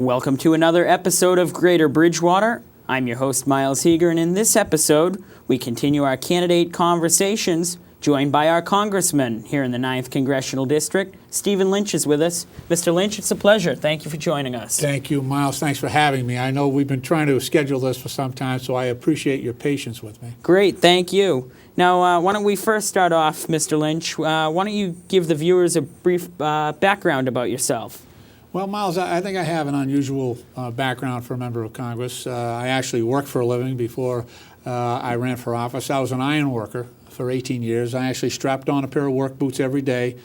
Welcome to another episode of Greater Bridgewater. I'm your host, Miles Heeger, and in this episode, we continue our candidate conversations, joined by our congressman here in the 9th Congressional District. Stephen Lynch is with us. Mr. Lynch, it's a pleasure. Thank you for joining us. Thank you, Miles. Thanks for having me. I know we've been trying to schedule this for some time, so I appreciate your patience with me. Great, thank you. Now, why don't we first start off, Mr. Lynch? Why don't you give the viewers a brief background about yourself? Well, Miles, I think I have an unusual background for a member of Congress. I actually worked for a living before I ran for office. I was an iron worker for 18 years. I actually strapped on a pair of work boots every day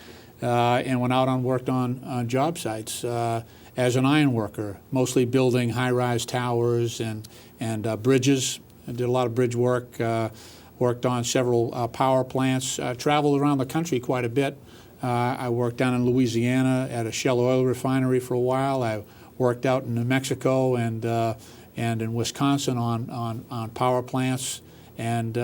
and went out and worked on job sites as an iron worker, mostly building high-rise towers and bridges. I did a lot of bridge work, worked on several power plants, traveled around the country quite a bit. I worked down in Louisiana at a Shell oil refinery for a while. I worked out in New Mexico and in Wisconsin on power plants, and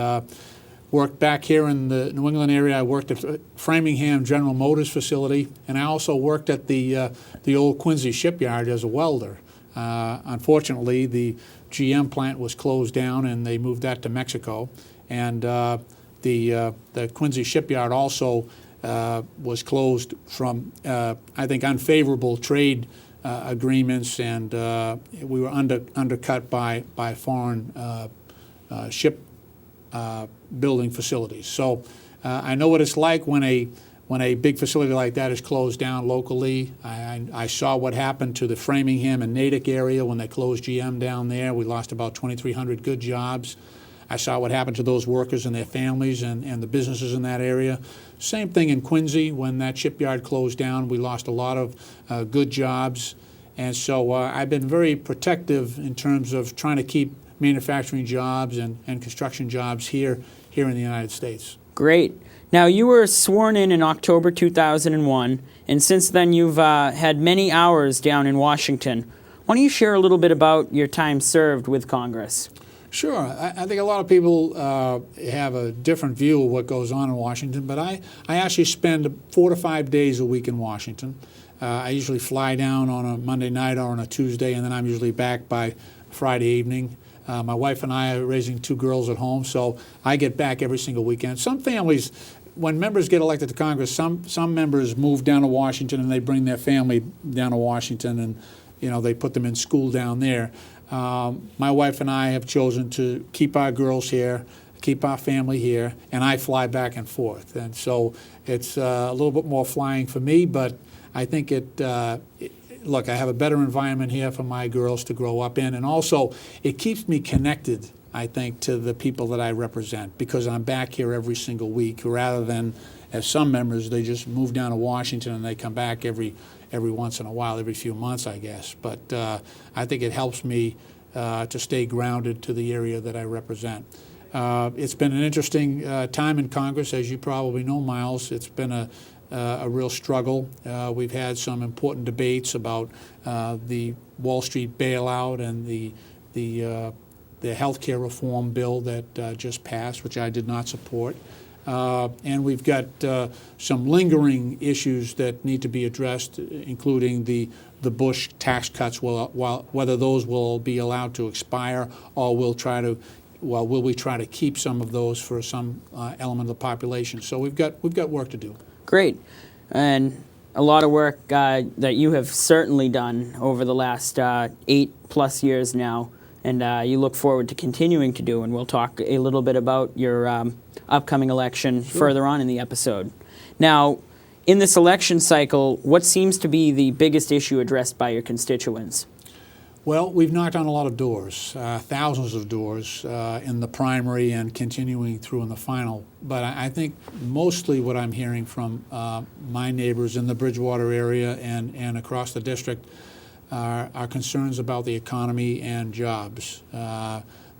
worked back here in the New England area. I worked at Framingham General Motors facility, and I also worked at the old Quincy shipyard as a welder. Unfortunately, the GM plant was closed down, and they moved that to Mexico. And the Quincy shipyard also was closed from, I think, unfavorable trade agreements, and we were undercut by foreign ship building facilities. So I know what it's like when a big facility like that is closed down locally. I saw what happened to the Framingham and Natick area when they closed GM down there. We lost about 2,300 good jobs. I saw what happened to those workers and their families and the businesses in that area. Same thing in Quincy. When that shipyard closed down, we lost a lot of good jobs. And so I've been very protective in terms of trying to keep manufacturing jobs and construction jobs here in the United States. Great. Now, you were sworn in October 2001, and since then you've had many hours down in Washington. Why don't you share a little bit about your time served with Congress? Sure. I think a lot of people have a different view of what goes on in Washington, but I actually spend 4 to 5 days a week in Washington. I usually fly down on a Monday night or on a Tuesday, and then I'm usually back by Friday evening. My wife and I are raising 2 girls at home, so I get back every single weekend. Some families, when members get elected to Congress, some members move down to Washington and they bring their family down to Washington, and they put them in school down there. My wife and I have chosen to keep our girls here, keep our family here, and I fly back and forth. And so it's a little bit more flying for me, but I think look, I have a better environment here for my girls to grow up in, and also it keeps me connected, I think, to the people that I represent, because I'm back here every single week, rather than, as some members, they just move down to Washington and they come back every once in a while, every few months, I guess. But I think it helps me to stay grounded to the area that I represent. It's been an interesting time in Congress, as you probably know, Miles. It's been a real struggle. We've had some important debates about the Wall Street bailout and the health care reform bill that just passed, which I did not support. And we've got some lingering issues that need to be addressed, including the Bush tax cuts, whether those will be allowed to expire, or will we try to keep some of those for some element of the population. So we've got work to do. Great. And a lot of work that you have certainly done over the last 8+ years now, and you look forward to continuing to do, and we'll talk a little bit about your upcoming election further on in the episode. Now, in this election cycle, what seems to be the biggest issue addressed by your constituents? Well, we've knocked on a lot of doors, thousands of doors in the primary and continuing through in the final. But I think mostly what I'm hearing from my neighbors in the Bridgewater area and across the district are concerns about the economy and jobs.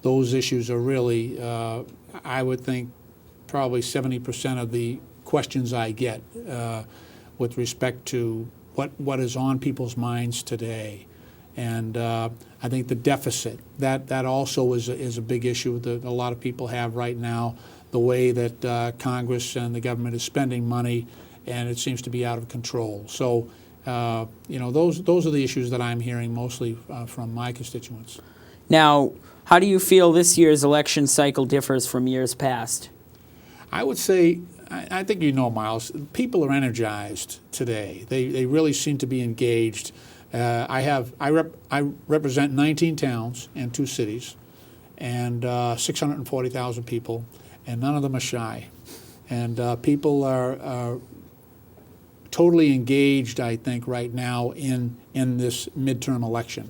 Those issues are really, I would think, probably 70% of the questions I get with respect to what is on people's minds today. And I think the deficit, that also is a big issue that a lot of people have right now, the way that Congress and the government is spending money, and it seems to be out of control. So Those are the issues that I'm hearing mostly from my constituents. Now, how do you feel this year's election cycle differs from years past? I would say, I think Miles, people are energized today. They really seem to be engaged. I represent 19 towns and 2 cities, and 640,000 people, and none of them are shy. And people are totally engaged, I think, right now in this midterm election.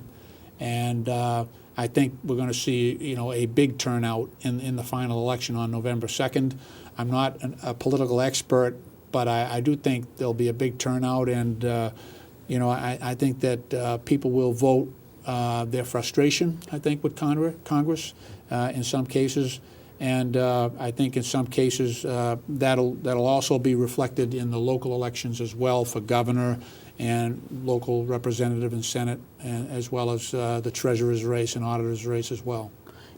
And I think we're going to see, a big turnout in the final election on November 2nd. I'm not a political expert, but I do think there'll be a big turnout, and I think that people will vote their frustration, I think, with Congress in some cases. And I think in some cases that'll also be reflected in the local elections as well, for governor and local representative and Senate, as well as the treasurer's race and auditor's race as well.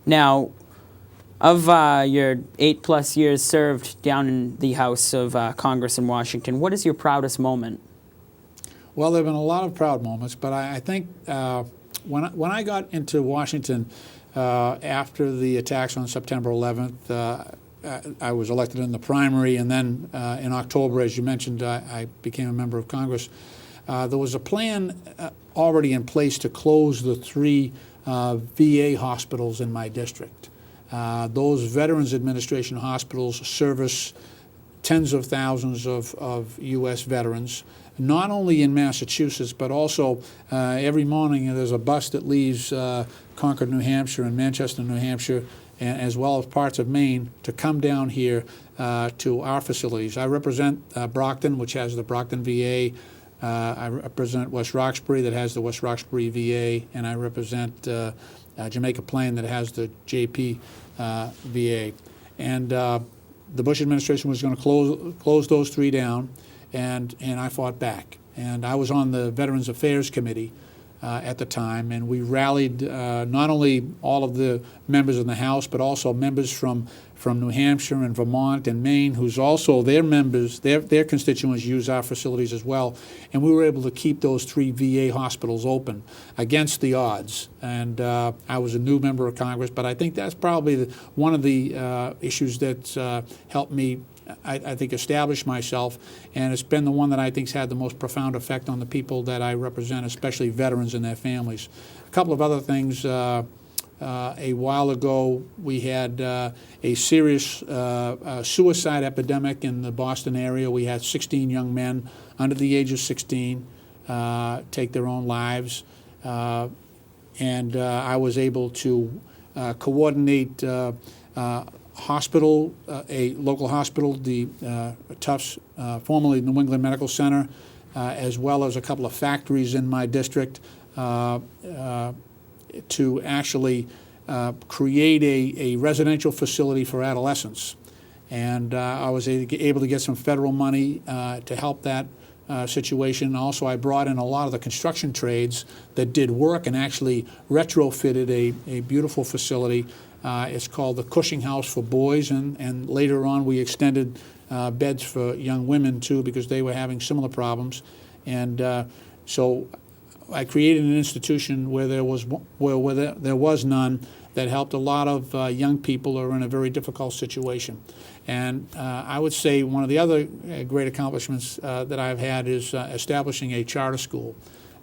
Now, of your 8+ years served down in the House of Congress in Washington, what is your proudest moment? Well, there have been a lot of proud moments, but I think when I got into Washington after the attacks on September 11th, I was elected in the primary, and then in October, as you mentioned, I became a member of Congress. There was a plan already in place to close the 3 VA hospitals in my district. Those Veterans Administration hospitals service tens of thousands of U.S. veterans, not only in Massachusetts, but also every morning there's a bus that leaves Concord, New Hampshire, and Manchester, New Hampshire, as well as parts of Maine, to come down here to our facilities. I represent Brockton, which has the Brockton VA. I represent West Roxbury, that has the West Roxbury VA, and I represent Jamaica Plain, that has the JP VA. And the Bush administration was going to close those 3 down, and I fought back. And I was on the Veterans Affairs Committee at the time, and we rallied not only all of the members in the House, but also members from New Hampshire and Vermont and Maine, who's also their members, their constituents use our facilities as well. And we were able to keep those 3 VA hospitals open against the odds. And I was a new member of Congress, but I think that's probably one of the issues that's helped me, I think, establish myself, and it's been the one that I think's had the most profound effect on the people that I represent, especially veterans and their families. A couple of other things. A while ago, we had a serious suicide epidemic in the Boston area. We had 16 young men under the age of 16 take their own lives, and I was able to coordinate a local hospital, the Tufts, formerly New England Medical Center, as well as a couple of factories in my district, to actually create a residential facility for adolescents. And I was able to get some federal money to help that situation. Also, I brought in a lot of the construction trades that did work and actually retrofitted a beautiful facility. It's called the Cushing House for Boys, and later on we extended beds for young women too, because they were having similar problems. And so I created an institution where there was none, that helped a lot of young people who are in a very difficult situation. And I would say one of the other great accomplishments that I've had is establishing a charter school,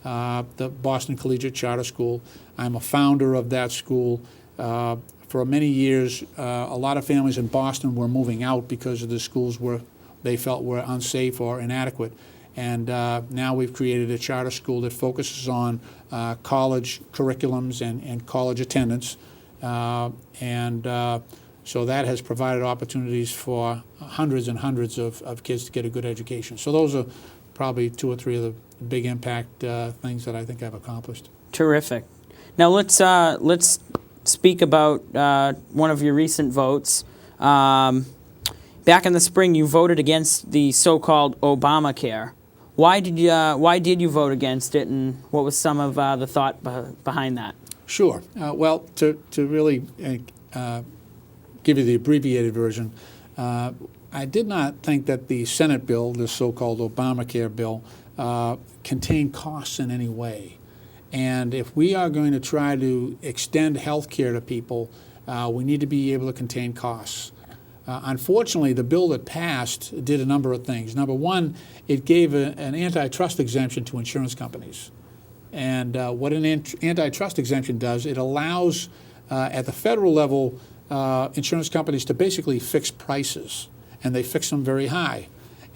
the Boston Collegiate Charter School. I'm a founder of that school. For many years, a lot of families in Boston were moving out because of the schools they felt were unsafe or inadequate. And now we've created a charter school that focuses on college curriculums and college attendance. So that has provided opportunities for hundreds and hundreds of kids to get a good education. So those are probably 2 or 3 of the big impact things that I think I've accomplished. Terrific. Now let's speak about one of your recent votes. Back in the spring, you voted against the so-called Obamacare. Why did you vote against it, and what was some of the thought behind that? Sure. Well, to really give you the abbreviated version, I did not think that the Senate bill, the so-called Obamacare bill, contain costs in any way. And if we are going to try to extend health care to people, we need to be able to contain costs. Unfortunately, the bill that passed did a number of things. Number one, it gave an antitrust exemption to insurance companies. And what an antitrust exemption does, it allows, at the federal level, insurance companies to basically fix prices, and they fix them very high.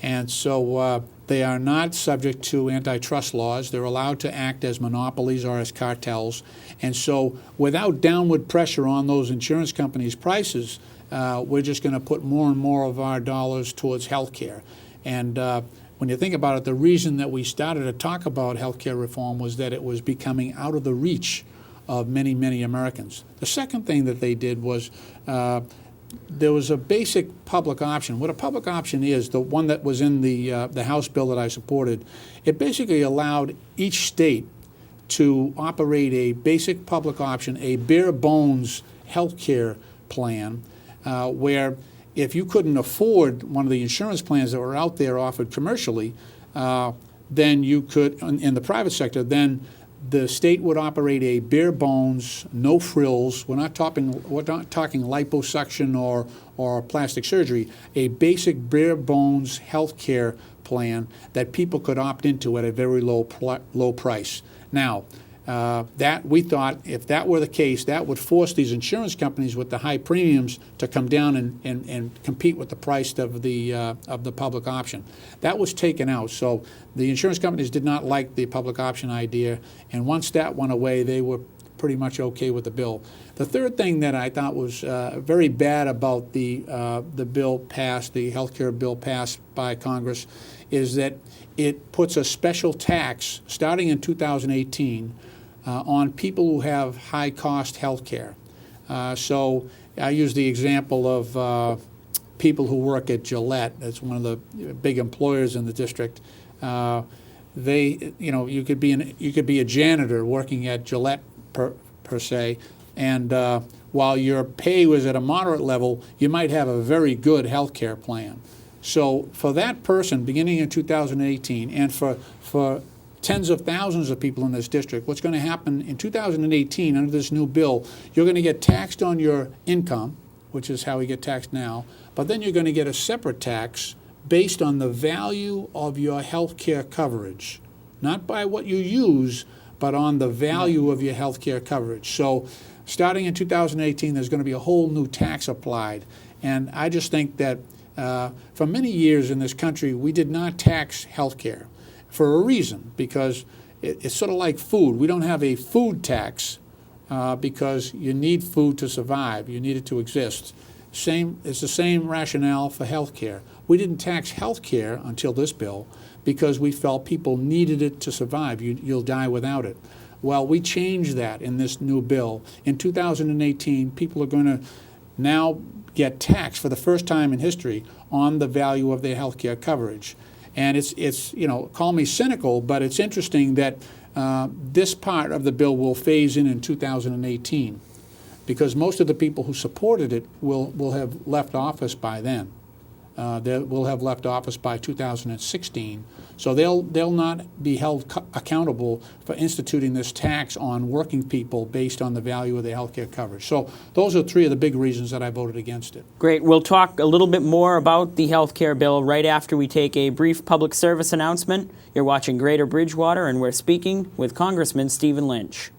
And so they are not subject to antitrust laws. They're allowed to act as monopolies or as cartels. And so without downward pressure on those insurance companies' prices, we're just going to put more and more of our dollars towards health care. And when you think about it, the reason that we started to talk about health care reform was that it was becoming out of the reach of many, many Americans. The second thing that they did was there was a basic public option. What a public option is, the one that was in the House bill that I supported, it basically allowed each state to operate a basic public option, a bare bones health care plan, where if you couldn't afford one of the insurance plans that were out there offered commercially, then you could, in the private sector, then the state would operate a bare bones, no frills. We're not talking liposuction or plastic surgery. A basic bare bones health care plan that people could opt into at a very low price. Now, that we thought if that were the case, that would force these insurance companies with the high premiums to come down and compete with the price of the public option. That was taken out. So the insurance companies did not like the public option idea, and once that went away, they were pretty much okay with the bill. The third thing that I thought was very bad about the bill passed, the health care bill passed by Congress, is that it puts a special tax starting in 2018 on people who have high-cost health care. So I use the example of people who work at Gillette. That's one of the big employers in the district. You could be a janitor working at Gillette per se, and while your pay was at a moderate level, you might have a very good health care plan. So for that person, beginning in 2018, and for tens of thousands of people in this district, what's going to happen in 2018 under this new bill, you're going to get taxed on your income, which is how we get taxed now, but then you're going to get a separate tax based on the value of your health care coverage, not by what you use, but on the value of your health care coverage. So starting in 2018, there's going to be a whole new tax applied. And I just think that for many years in this country, we did not tax health care for a reason, because it's sort of like food. We don't have a food tax because you need food to survive. You need it to exist. It's the same rationale for health care. We didn't tax health care until this bill because we felt people needed it to survive. You'll die without it. Well, we changed that in this new bill. In 2018, people are going to now get taxed for the first time in history on the value of their health care coverage. And it's call me cynical, but it's interesting that this part of the bill will phase in 2018, because most of the people who supported it will have left office by then. They will have left office by 2016, so they'll not be held accountable for instituting this tax on working people based on the value of their health care coverage. So those are three of the big reasons that I voted against it. Great. We'll talk a little bit more about the health care bill right after we take a brief public service announcement. You're watching Greater Bridgewater, and we're speaking with Congressman Stephen Lynch.